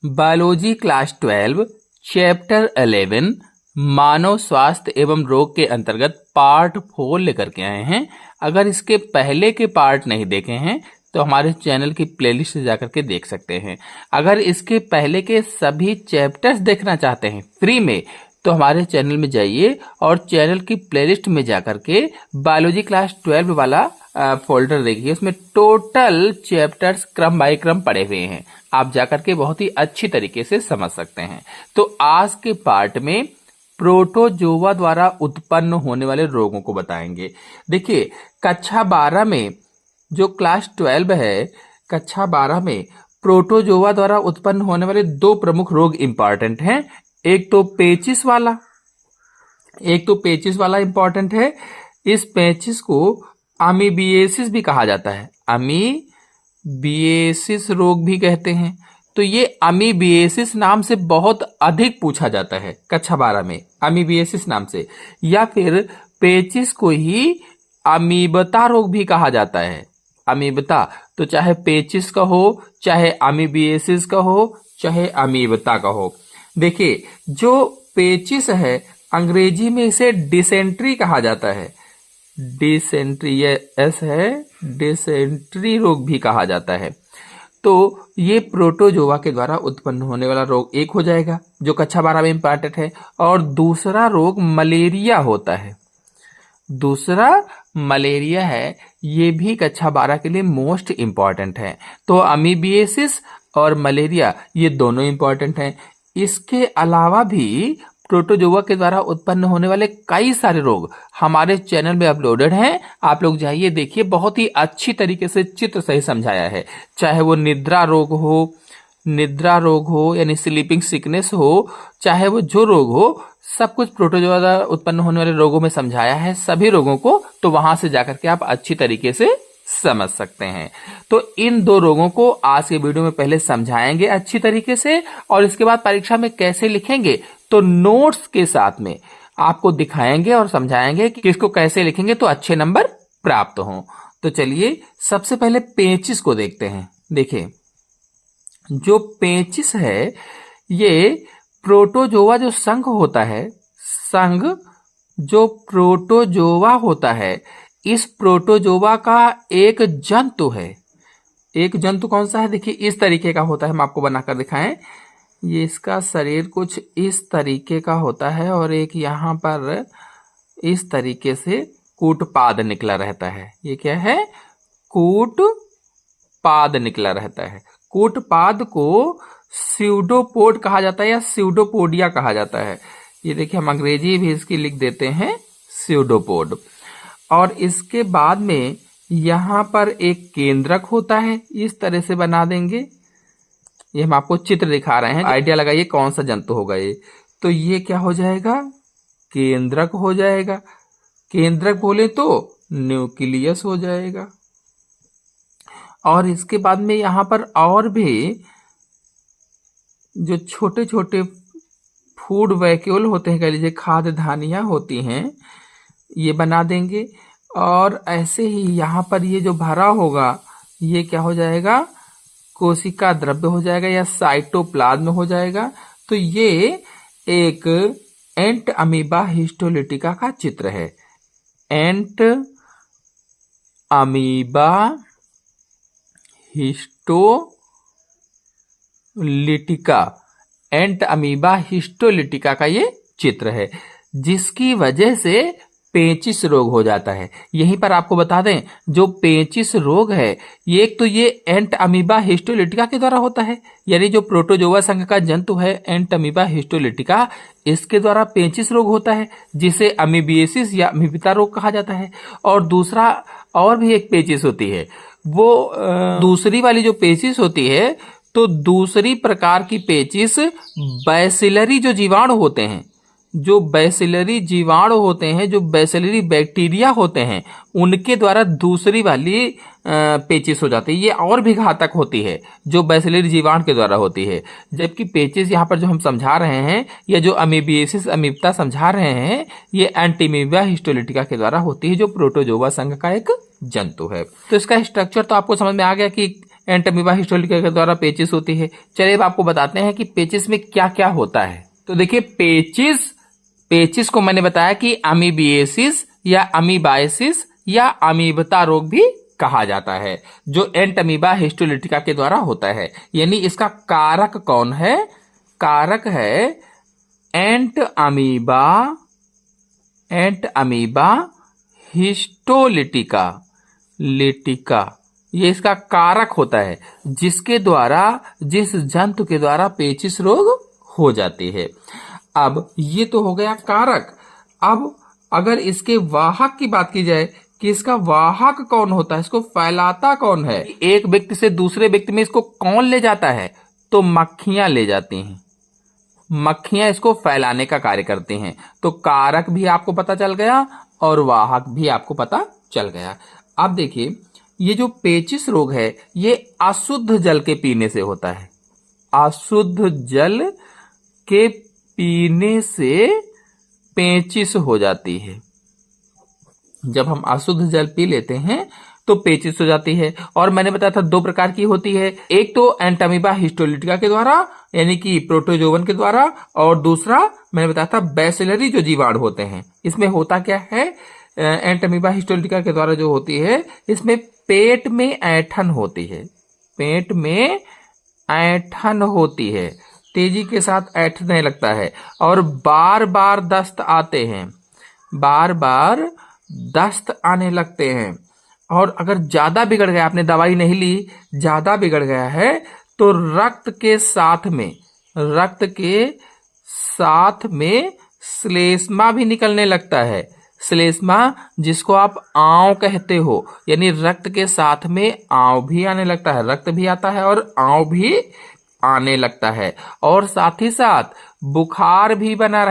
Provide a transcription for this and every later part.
Biology class 12 chapter 11 मानव स्वास्थ्य एवं रोग के अंतर्गत पार्ट 4 लेकर के आए हैं। अगर इसके पहले के पार्ट नहीं देखे हैं तो हमारे चैनल की प्लेलिस्ट से जाकर के देख सकते हैं। अगर इसके पहले के सभी चैप्टर्स देखना चाहते हैं फ्री में तो हमारे चैनल में जाइए और चैनल की प्लेलिस्ट में जाकर के बायोलॉजी क्लास 12 वाला फोल्डर देखिए। उसमें टोटल चैप्टर्स क्रम बाय क्रम पड़े हुए हैं। आप जाकर के बहुत ही अच्छी तरीके से समझ सकते हैं। तो आज के पार्ट में प्रोटोजोआ द्वारा उत्पन्न होने वाले रोगों को बताएंगे। देखिए कक्षा 12 में जो क्लास 12 है, कक्षा 12 में प्रोटोजोआ द्वारा उत्पन्न होने वाले दो प्रमुख रोग इंपॉर्टेंट हैं। एक तो पेचिस वाला इंपॉर्टेंट है। इस पेचिस को अमीबिएसिस भी कहा जाता है, अमीबिएसिस रोग भी कहते हैं। तो ये अमीबिएसिस नाम से बहुत अधिक पूछा जाता है कक्षा 12 में, अमीबिएसिस नाम से। या फिर पेचिस को ही अमीबता रोग भी कहा जाता है, अमीबता। तो चाहे पेचिस का हो, चाहे अमीबिएसिस का हो, चाहे अमीबता का हो। देखिए जो पेचिस है अंग्रेजी में इसे डिसेंट्री कहा जाता है, डिसेंट्री, ये एस है, डिसेंट्री रोग भी कहा जाता है। तो ये प्रोटोजोआ के द्वारा उत्पन्न होने वाला रोग एक हो जाएगा जो कक्षा 12 में इंपॉर्टेंट है। और दूसरा रोग मलेरिया होता है, दूसरा मलेरिया है, ये भी कक्षा 12 के लिए मोस्ट इंपॉर्टेंट है। तो अमीबिएसिस और मलेरिया ये दोनों इंपॉर्टेंट हैं। इसके अलावा भी प्रोटोजोआ के द्वारा उत्पन्न होने वाले कई सारे रोग हमारे चैनल में अपलोडेड हैं। आप लोग जाइए देखिए, बहुत ही अच्छी तरीके से चित्र सही समझाया है। चाहे वो निद्रा रोग हो यानी स्लीपिंग सिकनेस हो, चाहे वो जो रोग हो, सब कुछ प्रोटोजोआ द्वारा उत्पन्न होने वाले रोगों में समझाया है, सभी रोगों को। तो वहां से जाकर के आप अच्छी तरीके से समझ सकते हैं। तो इन दो रोगों को आज के वीडियो में पहले समझाएंगे अच्छी तरीके से, और इसके बाद परीक्षा में कैसे लिखेंगे तो नोट्स के साथ में आपको दिखाएंगे और समझाएंगे कि किसको कैसे लिखेंगे तो अच्छे नंबर प्राप्त हों। तो चलिए सबसे पहले पेचिस को देखते हैं। देखिए जो पेचिस है, ये प्रोटोजोआ जो संघ होता है, जो प्रोटोजोआ होता है, इस प्रोटोजोआ का एक जंतु है। एक जंतु कौन सा है? देखिए इस तरीके का होता है, हम आपको बनाकर दिखाएं। ये इसका शरीर कुछ इस तरीके का होता है और एक यहाँ पर इस तरीके से कूटपाद निकला रहता है। ये क्या है? कूटपाद निकला रहता है। कूटपाद को स्यूडोपोड कहा जाता है या स्यूडोपोडिया कहा जाता है। ये देखिए हम अंग्रेजी भी इसकी लिख देते हैं स्यूडोपोड। और इसके बाद में यहाँ पर एक केंद्रक होता है, इस तरह से बना देंगे। ये हम आपको चित्र दिखा रहे हैं, आइडिया लगाइए कौन सा जंतु होगा ये। तो ये क्या हो जाएगा? केंद्रक हो जाएगा। केंद्रक बोले तो न्यूक्लियस हो जाएगा। और इसके बाद में यहाँ पर और भी जो छोटे छोटे फूड वैक्यूल होते हैं, कह लीजिए खाद्य धानियां होती हैं, ये बना देंगे। और ऐसे ही यहाँ पर ये जो भरा होगा ये क्या हो जाएगा? कोशिका द्रव्य हो जाएगा या साइटोप्लाज्म हो जाएगा। तो ये एक एंट अमीबा हिस्टोलिटिका का चित्र है। एंट अमीबा हिस्टोलिटिका, एंट अमीबा हिस्टोलिटिका का ये चित्र है, जिसकी वजह से पेचिस रोग हो जाता है। यहीं पर आपको बता दें, जो पेचिस रोग है ये एक तो ये एंट अमीबा हिस्टोलिटिका के द्वारा होता है, यानी जो प्रोटोजोआ संघ का जंतु है एंट अमीबा हिस्टोलिटिका, इसके द्वारा पेचिस रोग होता है, जिसे अमीबिएसिस या अमीबिता रोग कहा जाता है। और दूसरा और भी एक पेचिस होती है, वो दूसरी वाली जो पेचिस होती है, तो दूसरी प्रकार की पेचिस बैसिलरी जो जीवाणु होते हैं, जो बैसिलरी जीवाणु होते हैं, जो बैसिलरी बैक्टीरिया होते हैं, उनके द्वारा दूसरी वाली पेचिस हो जाती है। ये और भी घातक होती है जो बैसिलरी जीवाणु के द्वारा होती है। जबकि पेचिस यहाँ पर जो हम समझा रहे हैं या जो अमीबिएसिस अमीबता समझा रहे हैं, ये एंटीमीबिया हिस्टोलिटिका के द्वारा होती है, जो प्रोटोजोआ संघ का एक जंतु है। तो इसका स्ट्रक्चर तो आपको समझ में आ गया कि एंट अमीबा हिस्टोलिटिका के द्वारा पेचिस होती है। चलिए अब आपको बताते हैं कि पेचिस में क्या क्या होता है। तो देखिए पेचिस को मैंने बताया कि अमीबिएसिस या अमीबाइसिस या अमीबता रोग भी कहा जाता है, जो एंट अमीबा हिस्टोलिटिका के द्वारा होता है। यानी इसका कारक कौन है? कारक है एंट अमीबा हिस्टोलिटिका ये इसका कारक होता है, जिस जंतु के द्वारा पेचिस रोग हो जाती है। अब ये तो हो गया कारक। अब अगर इसके वाहक की बात की जाए कि इसका वाहक कौन होता है, इसको फैलाता कौन है, एक व्यक्ति से दूसरे व्यक्ति में इसको कौन ले जाता है, तो मक्खियां ले जाती हैं। मक्खियां इसको फैलाने का कार्य करती हैं। तो कारक भी आपको पता चल गया और वाहक भी आपको पता चल गया। अब देखिए, ये जो पेचिस रोग है ये अशुद्ध जल के पीने से होता है। अशुद्ध जल के पीने से पेचिस हो जाती है। जब हम अशुद्ध जल पी लेते हैं तो पेचिस हो जाती है। और मैंने बताया था 2 प्रकार की होती है, एक तो एंट अमीबा हिस्टोलिटिका के द्वारा यानी कि प्रोटोजोवन के द्वारा, और दूसरा मैंने बताया था बैसिलरी जो जीवाणु होते हैं। इसमें होता क्या है, एंट अमीबा हिस्टोलिटिका के द्वारा जो होती है, इसमें पेट में ऐंठन होती है। पेट में ऐंठन होती है, तेजी के साथ ऐंठने लगता है और बार बार दस्त आते हैं, बार बार दस्त आने लगते हैं। और अगर ज्यादा बिगड़ गया, आपने दवाई नहीं ली, ज्यादा बिगड़ गया है, तो रक्त के साथ में श्लेष्मा भी निकलने लगता है। श्लेष्मा जिसको आप आंव कहते हो, यानी रक्त के साथ में आंव भी आने लगता है, रक्त भी आता है और आंव भी आने लगता है। और साथ ही साथ बुखार भी बना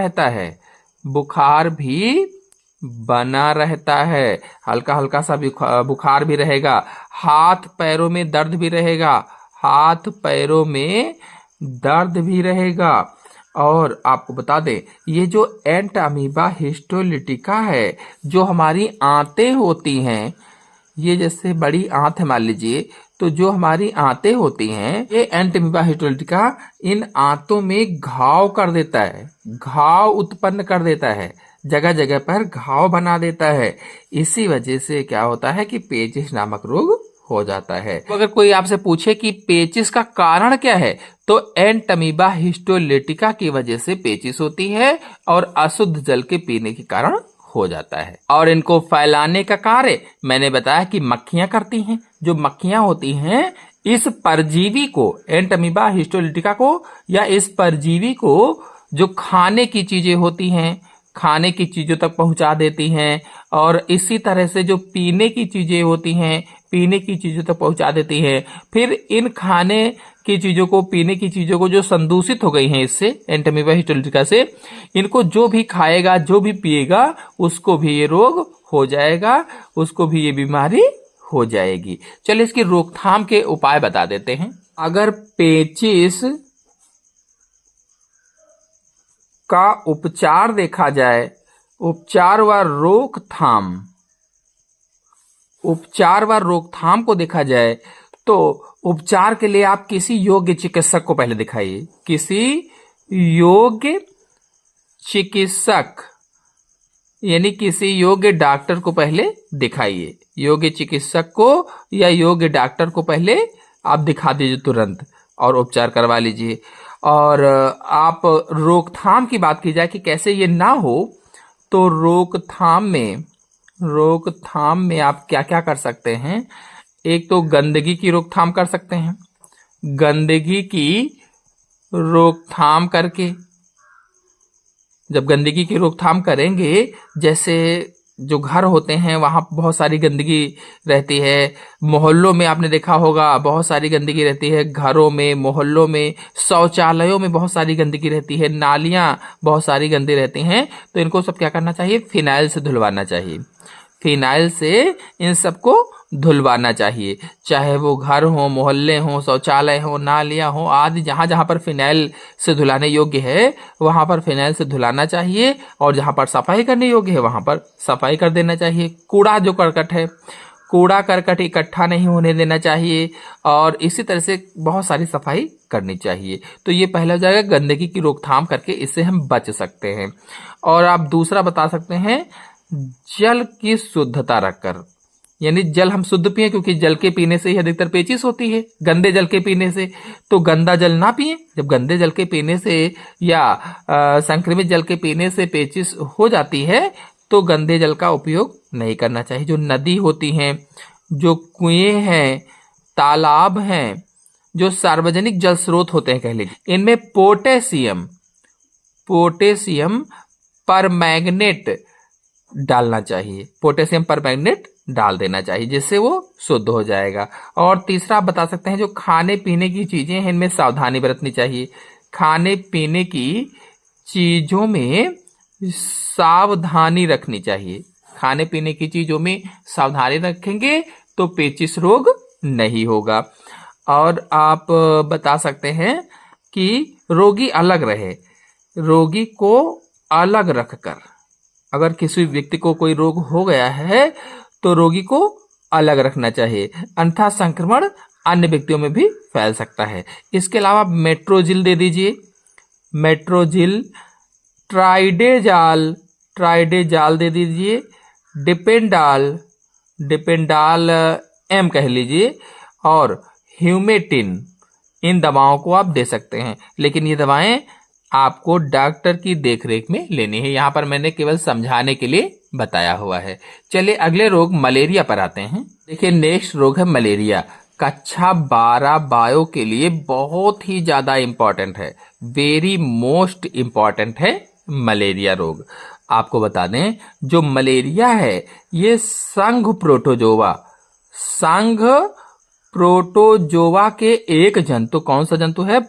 रहता है, हल्का हल्का सा बुखार भी रहेगा, हाथ पैरों में दर्द भी रहेगा। और आपको बता दें, ये जो एंट अमीबा हिस्टोलिटिका है, जो हमारी आंतें होती हैं, ये जैसे बड़ी आंत है मान लीजिए, तो जो हमारी आंतें होती हैं, ये एंट अमीबा हिस्टोलिटिका इन आंतों में घाव कर देता है, घाव उत्पन्न कर देता है, जगह जगह पर घाव बना देता है। इसी वजह से क्या होता है कि पेचिस नामक रोग हो जाता है। तो अगर कोई आपसे पूछे कि पेचिस का कारण क्या है, तो एंट अमीबा हिस्टोलिटिका की वजह से पेचिस होती है और अशुद्ध जल के पीने के कारण हो जाता है। और इनको फैलाने का कार्य मैंने बताया कि मक्खियां करती हैं। जो मक्खियां होती हैं, इस परजीवी को, एंट अमीबा हिस्टोलिटिका को, या इस परजीवी को जो खाने की चीजें होती हैं, खाने की चीजों तक पहुंचा देती हैं। और इसी तरह से जो पीने की चीजें होती हैं, पीने की चीजों तक पहुंचा देती हैं। फिर इन खाने की चीजों को, पीने की चीजों को जो संदूषित हो गई हैं इससे, एंट अमीबा हिस्टोलिटिका से, इनको जो भी खाएगा, जो भी पिएगा, उसको भी ये रोग हो जाएगा, उसको भी ये बीमारी हो जाएगी। चलिए इसकी रोकथाम के उपाय बता देते हैं। अगर पेचिस का उपचार देखा जाए, उपचार व रोकथाम को देखा जाए, तो उपचार के लिए आप किसी योग्य चिकित्सक को पहले दिखाइए। किसी योग्य चिकित्सक यानी किसी योग्य डॉक्टर को पहले दिखाइए। योग्य चिकित्सक को या योग्य डॉक्टर को पहले आप दिखा दीजिए तुरंत और उपचार करवा लीजिए। और आप रोकथाम की बात की जाए कि कैसे ये ना हो, तो रोकथाम में आप क्या क्या कर सकते हैं। एक तो गंदगी की रोकथाम कर सकते हैं। गंदगी की रोकथाम करके, जब गंदगी की रोकथाम करेंगे, जैसे जो घर होते हैं वहां बहुत सारी गंदगी रहती है, मोहल्लों में आपने देखा होगा बहुत सारी गंदगी रहती है, घरों में, मोहल्लों में, शौचालयों में बहुत सारी गंदगी रहती है, नालियां बहुत सारी गंदी रहती हैं। तो इनको सब क्या करना चाहिए, फिनाइल से धुलवाना चाहिए। फिनाइल से इन सबको धुलवाना चाहिए, चाहे वो घर हो, मोहल्ले हो, शौचालय हो, नालियां हो आदि, जहां जहां पर फिनाइल से धुलाने योग्य है वहां पर फिनाइल से धुलाना चाहिए। और जहां पर सफाई करने योग्य है वहां पर सफाई कर देना चाहिए। कूड़ा जो करकट है, कूड़ा करकट इकट्ठा नहीं होने देना चाहिए और इसी तरह से बहुत सारी सफाई करनी चाहिए। तो ये पहला हो जाएगा, गंदगी की रोकथाम करके इससे हम बच सकते हैं। और आप दूसरा बता सकते हैं, जल की शुद्धता रखकर, यानी जल हम शुद्ध पिए, क्योंकि जल के पीने से ही अधिकतर पेचिश होती है, गंदे जल के पीने से। तो गंदा जल ना पिए। जब गंदे जल के पीने से या संक्रमित जल के पीने से पेचिश हो जाती है तो गंदे जल का उपयोग नहीं करना चाहिए। जो नदी होती हैं, जो कुएं हैं, तालाब हैं, जो सार्वजनिक जल स्रोत होते हैं कह लीजिए, इनमें पोटेशियम परमैंगनेट डालना चाहिए। पोटेशियम परमैंगनेट डाल देना चाहिए, जिससे वो शुद्ध हो जाएगा। और तीसरा आप बता सकते हैं, जो खाने पीने की चीजें हैं इनमें सावधानी बरतनी चाहिए। खाने पीने की चीजों में सावधानी रखनी चाहिए। खाने पीने की चीजों में सावधानी रखेंगे तो पेचिश रोग नहीं होगा। और आप बता सकते हैं कि रोगी अलग रहे। रोगी को अलग रखकर, अगर किसी व्यक्ति को कोई रोग हो गया है तो रोगी को अलग रखना चाहिए, अन्यथा संक्रमण अन्य व्यक्तियों में भी फैल सकता है। इसके अलावा मेट्रोजिल दे दीजिए। मेट्रोजिल, ट्राइडेजाल दे दीजिए। डिपेंडाल एम कह लीजिए, और ह्यूमेटिन, इन दवाओं को आप दे सकते हैं। लेकिन ये दवाएं आपको डॉक्टर की देखरेख में लेनी है। यहां पर मैंने केवल समझाने के लिए बताया हुआ है। चलिए अगले रोग मलेरिया पर आते हैं। देखिए नेक्स्ट रोग है मलेरिया। कक्षा 12 बायो के लिए बहुत ही ज्यादा इंपॉर्टेंट है, वेरी मोस्ट इंपॉर्टेंट है मलेरिया रोग। आपको बता दें, जो मलेरिया है ये संघ प्रोटोजोआ के एक जंतु, कौन सा जंतु है,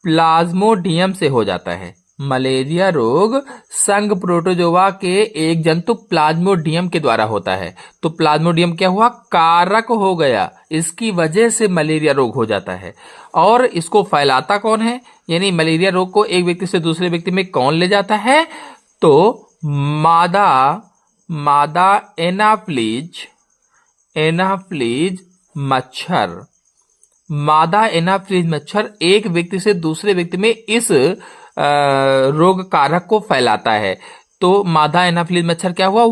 प्लाज्मोडियम से हो जाता है। मलेरिया रोग संघ प्रोटोजोआ के एक जंतु प्लाज्मोडियम के द्वारा होता है। तो प्लाज्मोडियम क्या हुआ, कारक हो गया, इसकी वजह से मलेरिया रोग हो जाता है। और इसको फैलाता कौन है, यानी मलेरिया रोग को एक व्यक्ति से दूसरे व्यक्ति में कौन ले जाता है, तो मादा एनाफ्लीज मच्छर। मादा एनाफ्लीज मच्छर एक व्यक्ति से दूसरे व्यक्ति में इस रोग कारक को फैलाता है। तो मादा एनाफ्लीज मच्छर क्या हुआ,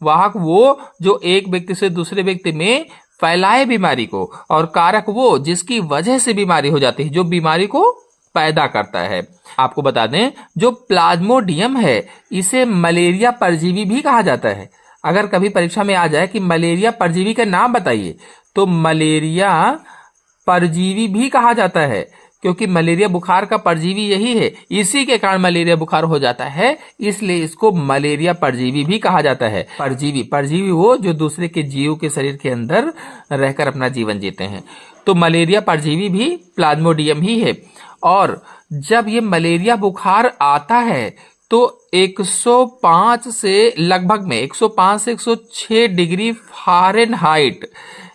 वाहक वो जो एक व्यक्ति से दूसरे व्यक्ति में फैलाए बीमारी को, और कारक वो जिसकी वजह से बीमारी हो जाती है, जो बीमारी को पैदा करता है। आपको बता दें, जो प्लाज्मोडियम है इसे मलेरिया परजीवी भी कहा जाता है। अगर कभी परीक्षा में आ जाए कि मलेरिया परजीवी का नाम बताइए, तो मलेरिया परजीवी भी कहा जाता है, क्योंकि मलेरिया बुखार का परजीवी यही है, इसी के कारण मलेरिया बुखार हो जाता है, इसलिए इसको मलेरिया परजीवी भी कहा जाता है। परजीवी वो जो दूसरे के जीव के शरीर के अंदर रहकर अपना जीवन जीते हैं। तो मलेरिया परजीवी भी प्लाज्मोडियम ही है। और जब ये मलेरिया बुखार आता है तो 105 से 106 डिग्री फ़ारेनहाइट,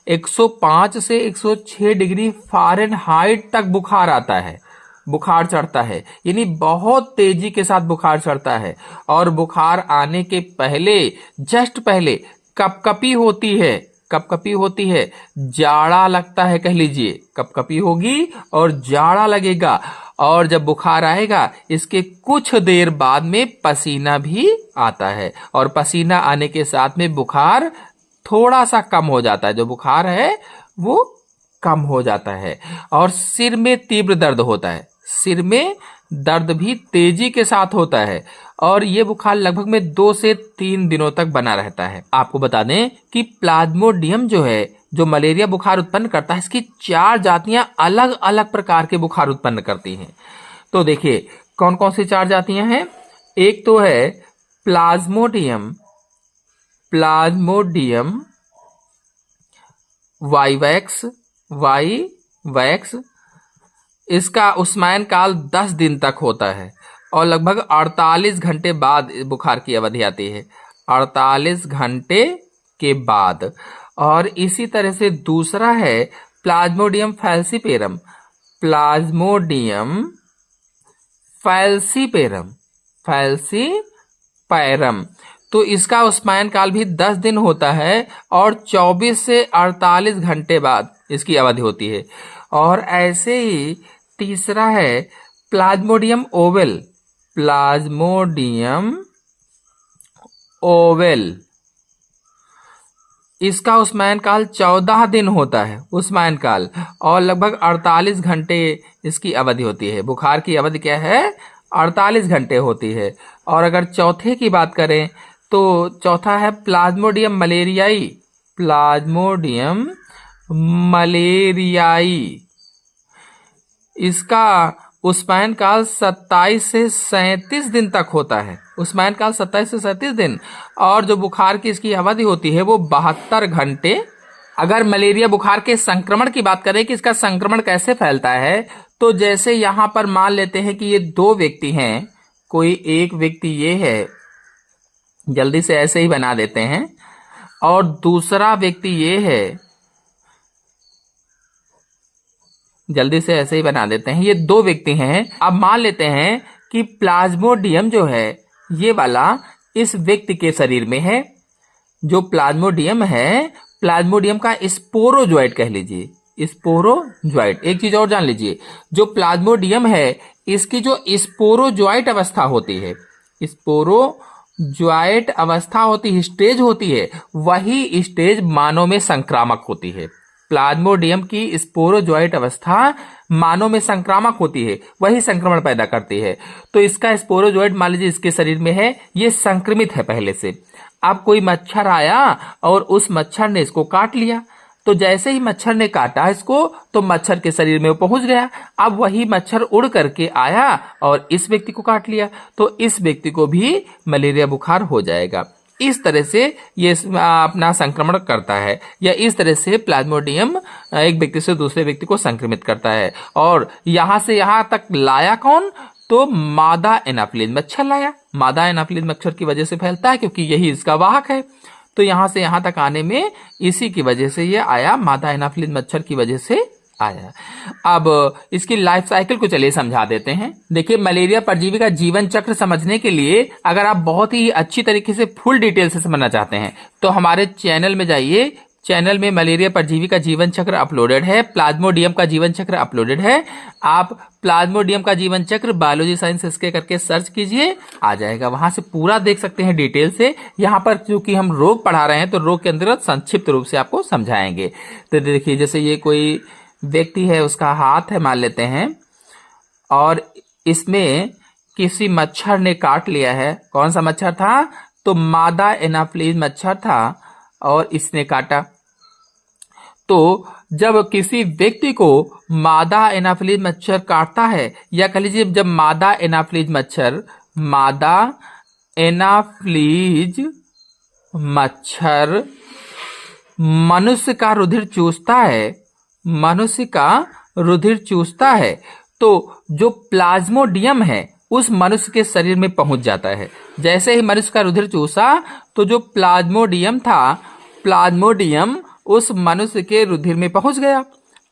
105 से 106 डिग्री फ़ारेनहाइट तक बुखार आता है, बुखार चढ़ता है, यानी बहुत तेजी के साथ बुखार चढ़ता है। और बुखार आने के पहले, जस्ट पहले कपकपी होती है, जाड़ा लगता है, कह लीजिए कपकपी होगी और जाड़ा लगेगा। और जब बुखार आएगा इसके कुछ देर बाद में पसीना भी आता है, और पसीना आने के साथ में बुखार थोड़ा सा कम हो जाता है, जो बुखार है वो कम हो जाता है। और सिर में तीव्र दर्द होता है, सिर में दर्द भी तेजी के साथ होता है, और ये बुखार लगभग में 2 से 3 दिनों तक बना रहता है। आपको बता दें कि प्लाज्मोडियम जो है, जो मलेरिया बुखार उत्पन्न करता है, इसकी 4 जातियां अलग अलग प्रकार के बुखार उत्पन्न करती हैं। तो देखिए कौन कौन सी 4 जातियां हैं। एक तो है प्लाज्मोडियम वाइवैक्स, इसका उष्मायन काल 10 दिन तक होता है, और लगभग 48 घंटे बाद बुखार की अवधि आती है, 48 घंटे के बाद। और इसी तरह से दूसरा है प्लाज्मोडियम फैल्सीपेरम। तो इसका उष्मायन काल भी 10 दिन होता है और 24 से 48 घंटे बाद इसकी अवधि होती है। और ऐसे ही तीसरा है प्लाज्मोडियम ओवेल। प्लाज्मोडियम ओवेल, इसका उष्मायन काल 14 दिन होता है उष्मायन काल, और लगभग 48 घंटे इसकी अवधि होती है। बुखार की अवधि क्या है? 48 घंटे होती है। और अगर चौथे की बात करें तो चौथा है प्लाज्मोडियम मलेरियाई। प्लाज्मोडियम मलेरियाई, इसका उष्मायन काल 27 से 37 दिन तक होता है। उष्मायन काल 27 से 37 दिन, और जो बुखार की इसकी अवधि होती है वो 72 घंटे। अगर मलेरिया बुखार के संक्रमण की बात करें कि इसका संक्रमण कैसे फैलता है, तो जैसे यहां पर मान लेते हैं कि ये 2 व्यक्ति हैं, कोई एक व्यक्ति ये है, जल्दी से ऐसे ही बना देते हैं, और दूसरा व्यक्ति ये है, जल्दी से ऐसे ही बना देते हैं, ये 2 व्यक्ति हैं। अब मान लेते हैं कि प्लाज्मोडियम जो है ये वाला इस व्यक्ति के शरीर में है। जो प्लाज्मोडियम है, प्लाज्मोडियम का स्पोरोजोइट कह लीजिए, स्पोरोजोइट। एक चीज और जान लीजिए, जो प्लाज्मोडियम है इसकी जो स्पोरोजोइट अवस्था होती है, स्पोरोजोइट अवस्था होती है, स्टेज होती है, वही स्टेज मानव में संक्रामक होती है। प्लाज्मोडियम की स्पोरोजोइट अवस्था मानव में संक्रामक होती है, वही संक्रमण पैदा करती है। तो इसका स्पोरोजोइट मान लीजिए इसके शरीर में है, ये संक्रमित है पहले से। अब कोई मच्छर आया और उस मच्छर ने इसको काट लिया, तो जैसे ही मच्छर ने काटा इसको तो मच्छर के शरीर में वो पहुंच गया। अब वही मच्छर उड़ करके आया और इस व्यक्ति को काट लिया, तो इस व्यक्ति को भी मलेरिया बुखार हो जाएगा। इस तरह से ये अपना संक्रमण करता है, या इस तरह से प्लाज्मोडियम एक व्यक्ति से दूसरे व्यक्ति को संक्रमित करता है। और यहां से यहां तक लाया कौन? तो मादा एनाफ्लिज मच्छर लाया। मादा एनाफ्लिज मच्छर की वजह से फैलता है क्योंकि यही इसका वाहक है। तो यहां से यहां तक आने में इसी की वजह से ये आया, मादा एनाफ्लिज मच्छर की वजह से आया। अब इसकी लाइफ साइकिल को चलिए समझा देते हैं। देखिए, मलेरिया परजीवी का जीवन चक्र समझने के लिए अगर आप बहुत ही अच्छी तरीके से फुल डिटेल से समझना चाहते हैं तो हमारे चैनल में जाइए। चैनल में मलेरिया परजीवी का जीवन चक्र अपलोडेड है, प्लाज्मोडियम का जीवन चक्र अपलोडेड है। आप प्लाज्मोडियम का जीवन चक्र बायोलॉजी साइंस इसके करके सर्च कीजिए, आ जाएगा, वहां से पूरा देख सकते हैं डिटेल से। यहाँ पर चूंकि हम रोग पढ़ा रहे हैं तो रोग के अंतर्गत संक्षिप्त रूप से आपको समझाएंगे। तो देखिए, जैसे ये कोई व्यक्ति है, उसका हाथ है मान लेते हैं, और इसमें किसी मच्छर ने काट लिया है। कौन सा मच्छर था? तो मादा एनाफ्लिज मच्छर था और इसने काटा। तो जब किसी व्यक्ति को मादा एनाफ्लिज मच्छर काटता है, या कह लीजिए जब मादा एनाफ्लिज मच्छर मनुष्य का रुधिर चूसता है, तो जो प्लाज्मोडियम है उस मनुष्य के शरीर में पहुंच जाता है। जैसे ही मनुष्य का रुधिर चूसा तो जो प्लाज्मोडियम था, प्लाज्मोडियम उस मनुष्य के रुधिर में पहुंच गया।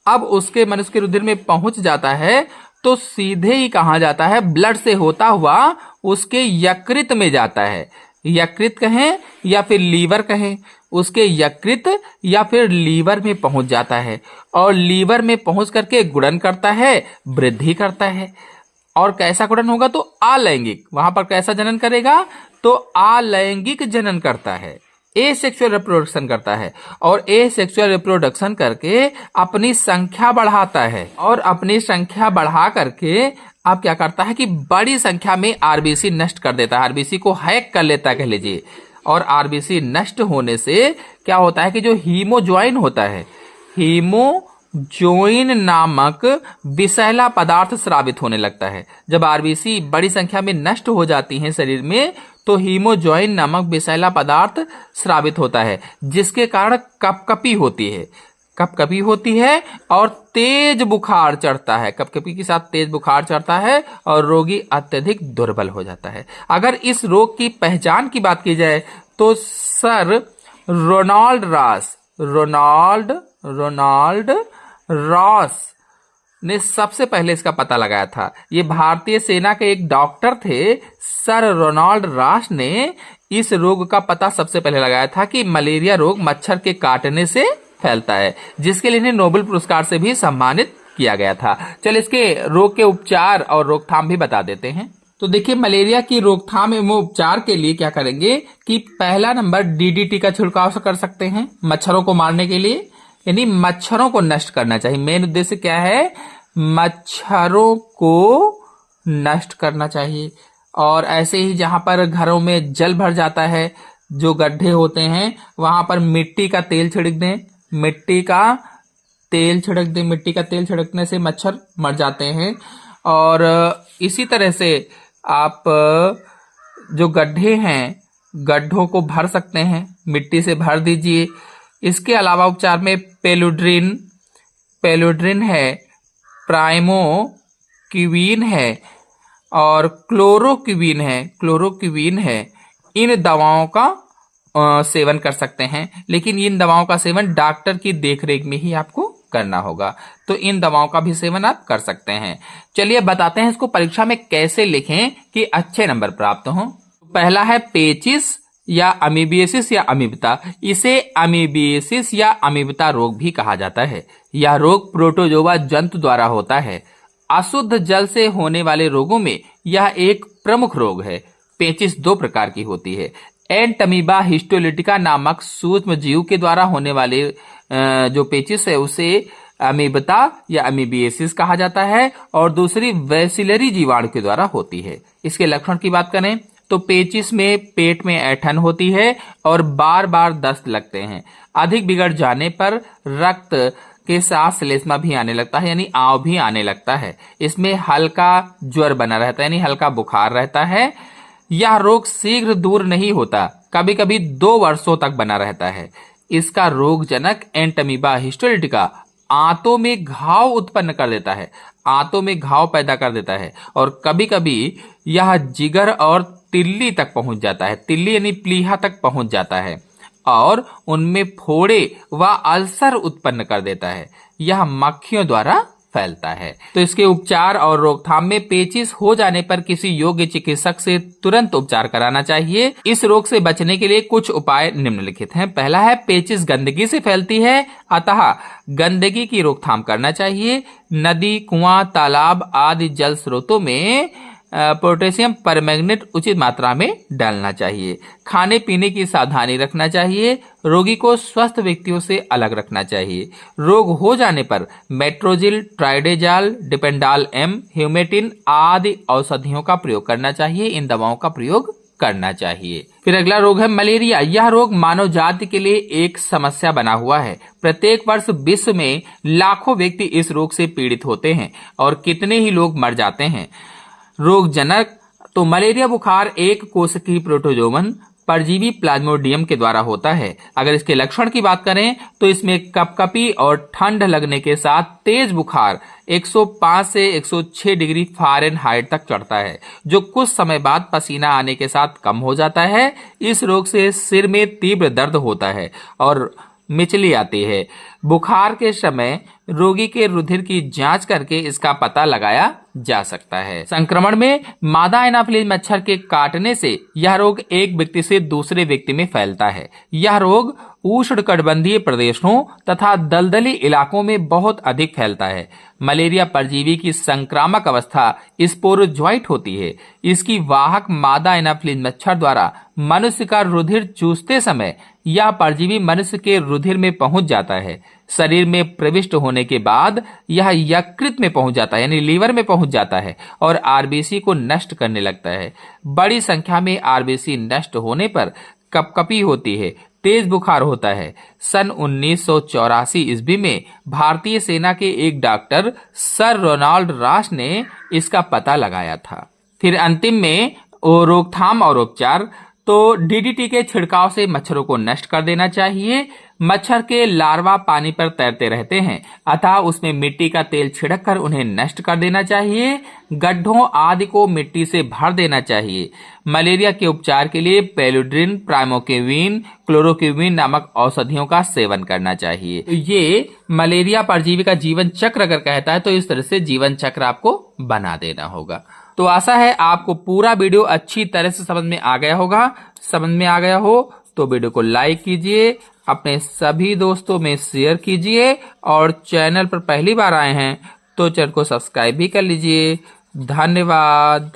अब उसके मनुष्य के रुधिर में पहुंच जाता है तो सीधे ही कहाँ जाता है? ब्लड से होता हुआ उसके यकृत में जाता है। यकृत कहें या फिर लीवर कहें, उसके यकृत या फिर लीवर में पहुंच जाता है, और लीवर में पहुंच करके गुणन करता है, वृद्धि करता है। और कैसा गुणन होगा? तो अलैंगिक। वहां पर कैसा जनन करेगा? तो अलैंगिक जनन करता है, एसेक्सुअल रिप्रोडक्शन करता है, और एसेक्सुअल रिप्रोडक्शन करके अपनी संख्या बढ़ाता है, और अपनी संख्या बढ़ा करके अब क्या करता है कि बड़ी संख्या में आरबीसी नष्ट कर देता है, आरबीसी को हैक कर लेता है कह लीजिए। और आरबीसी नष्ट होने से क्या होता है कि जो हीमोजोइन होता है, हीमोजोइन नामक विषैला पदार्थ स्रावित होने लगता है। जब आरबीसी बड़ी संख्या में नष्ट हो जाती हैं शरीर में तो हीमोजोइन नामक विषैला पदार्थ स्रावित होता है, जिसके कारण कपकपी होती है और तेज बुखार चढ़ता है। कपकपी के साथ तेज बुखार चढ़ता है और रोगी अत्यधिक दुर्बल हो जाता है। अगर इस रोग की पहचान की बात की जाए तो सर रोनाल्ड रॉस ने सबसे पहले इसका पता लगाया था। ये भारतीय सेना के एक डॉक्टर थे, सर रोनाल्ड राश ने इस रोग का पता सबसे पहले लगाया था कि मलेरिया रोग मच्छर के काटने से फैलता है, जिसके लिए इन्हें नोबेल पुरस्कार से भी सम्मानित किया गया था। चल इसके रोग के उपचार और रोकथाम भी बता देते हैं। तो देखिए, मलेरिया की रोकथाम एवं उपचार के लिए क्या करेंगे कि पहला नंबर डीडीटी का छिड़काव कर सकते हैं मच्छरों को मारने के लिए, यानी मच्छरों को नष्ट करना चाहिए। मेन उद्देश्य क्या है, मच्छरों को नष्ट करना चाहिए। और ऐसे ही जहां पर घरों में जल भर जाता है, जो गड्ढे होते हैं, वहां पर मिट्टी का तेल छिड़क दें। मिट्टी का तेल छिड़कने से मच्छर मर जाते हैं। और इसी तरह से आप जो गड्ढे हैं, गड्ढों को भर सकते हैं, मिट्टी से भर दीजिए। इसके अलावा उपचार में पेलुड्रिन है, प्राइमोक्विन है और क्लोरोक्विन है। इन दवाओं का सेवन कर सकते हैं, लेकिन इन दवाओं का सेवन डॉक्टर की देखरेख में ही आपको करना होगा। तो इन दवाओं का भी सेवन आप कर सकते हैं। चलिए बताते हैं इसको परीक्षा में कैसे लिखें कि अच्छे नंबर प्राप्त हों। पहला है पेचिस या अमीबिएसिस या अमीबता। इसे अमीबिएसिस या अमीबता रोग भी कहा जाता है। यह रोग प्रोटोजोआ जंतु द्वारा होता है। अशुद्ध जल से होने वाले रोगों में यह एक प्रमुख रोग है। पेचिस दो प्रकार की होती है। एंटमीबा हिस्टोलिटिका नामक सूक्ष्म जीव के द्वारा होने वाले जो पेचिस है उसे अमीबता या अमीबिएसिस कहा जाता है, और दूसरी वैसिलरी जीवाणु के द्वारा होती है। इसके लक्षण की बात करें तो पेचिस में पेट में ऐंठन होती है और बार बार दस्त लगते हैं। अधिक बिगड़ जाने पर रक्त के साथ श्लेष्मा भी आने लगता है, यानी आव भी आने लगता है। इसमें हल्का ज्वर बना रहता है, यानी हल्का बुखार रहता है। यह रोग शीघ्र दूर नहीं होता, कभी कभी 2 वर्षों तक बना रहता है। इसका रोगजनक एंटमीबा हिस्टोलिटिका आंतों में घाव उत्पन्न कर देता है, आंतों में घाव पैदा कर देता है, और कभी कभी यह जिगर और तिल्ली तक पहुंच जाता है। तिल्ली यानी प्लीहा तक पहुंच जाता है और उनमें फोड़े व अल्सर उत्पन्न कर देता है। यह मक्खियों द्वारा फैलता है। तो इसके उपचार और रोकथाम में पेचिस हो जाने पर किसी योग्य चिकित्सक से तुरंत उपचार कराना चाहिए। इस रोग से बचने के लिए कुछ उपाय निम्नलिखित हैं। पहला है, पेचिस गंदगी से फैलती है, अतः गंदगी की रोकथाम करना चाहिए। नदी, कुआं, तालाब आदि जल स्रोतों में पोटेशियम परमैंगनेट उचित मात्रा में डालना चाहिए। खाने पीने की सावधानी रखना चाहिए। रोगी को स्वस्थ व्यक्तियों से अलग रखना चाहिए। रोग हो जाने पर मेट्रोजिल, ट्राइडेजाल, डिपेंडाल एम, ह्यूमेटिन आदि औषधियों का प्रयोग करना चाहिए। इन दवाओं का प्रयोग करना चाहिए। फिर अगला रोग है मलेरिया। यह रोग मानव जाति के लिए एक समस्या बना हुआ है। प्रत्येक वर्ष विश्व में लाखों व्यक्ति इस रोग से पीड़ित होते हैं और कितने ही लोग मर जाते हैं। रोगजनक तो मलेरिया बुखार एक कोशिकीय प्रोटोजोवन परजीवी प्लाज्मोडियम के द्वारा होता है। अगर इसके लक्षण की बात करें तो इसमें कपकपी और ठंड लगने के साथ तेज बुखार 105 से 106 डिग्री फ़ारेनहाइट तक चढ़ता है, जो कुछ समय बाद पसीना आने के साथ कम हो जाता है। इस रोग से सिर में तीव्र दर्द होता है और मिचली आती है। बुखार के समय रोगी के रुधिर की जांच करके इसका पता लगाया जा सकता है। संक्रमण में मादा एनाफिलीज मच्छर के काटने से यह रोग एक व्यक्ति से दूसरे व्यक्ति में फैलता है। यह रोग उष्णकटिबंधीय प्रदेशों तथा दलदली इलाकों में बहुत अधिक फैलता है। मलेरिया परजीवी की संक्रामक अवस्था स्पोरोजोइट होती है। इसकी वाहक मादा एनाफिलीज मच्छर द्वारा मनुष्य का रुधिर चूसते समय यह परजीवी मनुष्य के रुधिर में पहुंच जाता है। शरीर में प्रविष्ट होने के बाद यह यकृत में पहुंच जाता है, यानी लीवर में पहुंच जाता है और आरबीसी को नष्ट करने लगता है। बड़ी संख्या में आरबीसी नष्ट होने पर कपकपी होती है, तेज बुखार होता है। सन 1984 ईस्वी में भारतीय सेना के एक डॉक्टर सर रोनाल्ड राश ने इसका पता लगाया था। फिर अंतिम में रोकथाम और उपचार, तो डीडीटी के छिड़काव से मच्छरों को नष्ट कर देना चाहिए। मच्छर के लार्वा पानी पर तैरते रहते हैं, अतः उसमें मिट्टी का तेल छिड़क कर उन्हें नष्ट कर देना चाहिए। गड्ढों आदि को मिट्टी से भर देना चाहिए। मलेरिया के उपचार के लिए पेलुड्रिन, प्राइमोकेविन, क्लोरोक्विन नामक औषधियों का सेवन करना चाहिए। ये मलेरिया परजीवी का जीवन चक्र अगर कहता है तो इस तरह से जीवन चक्र आपको बना देना होगा। तो आशा है आपको पूरा वीडियो अच्छी तरह से समझ में आ गया होगा। समझ में आ गया हो तो वीडियो को लाइक कीजिए, अपने सभी दोस्तों में शेयर कीजिए और चैनल पर पहली बार आए हैं तो चैनल को सब्सक्राइब भी कर लीजिए। धन्यवाद।